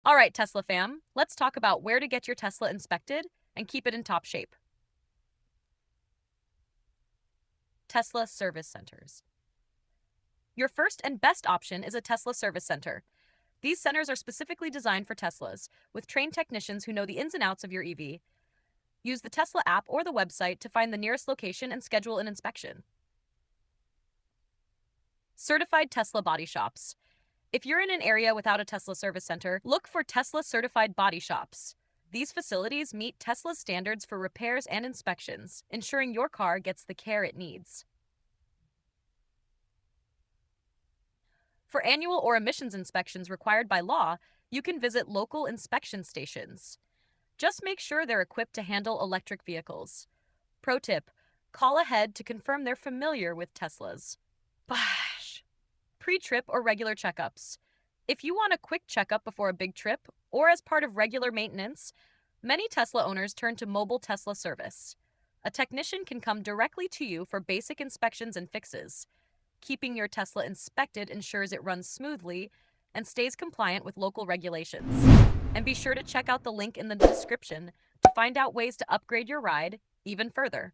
All right, Tesla fam, let's talk about where to get your Tesla inspected and keep it in top shape. Tesla Service Centers. Your first and best option is a Tesla Service Center. These centers are specifically designed for Teslas, with trained technicians who know the ins and outs of your EV. Use the Tesla app or the website to find the nearest location and schedule an inspection. Certified Tesla Body Shops. If you're in an area without a Tesla service center, look for Tesla certified body shops. These facilities meet Tesla's standards for repairs and inspections, ensuring your car gets the care it needs. For annual or emissions inspections required by law, you can visit local inspection stations. Just make sure they're equipped to handle electric vehicles. Pro tip: call ahead to confirm they're familiar with Teslas. Bash! Pre-trip or regular checkups. If you want a quick checkup before a big trip or as part of regular maintenance, many Tesla owners turn to mobile Tesla service. A technician can come directly to you for basic inspections and fixes. Keeping your Tesla inspected ensures it runs smoothly and stays compliant with local regulations. And be sure to check out the link in the description to find out ways to upgrade your ride even further.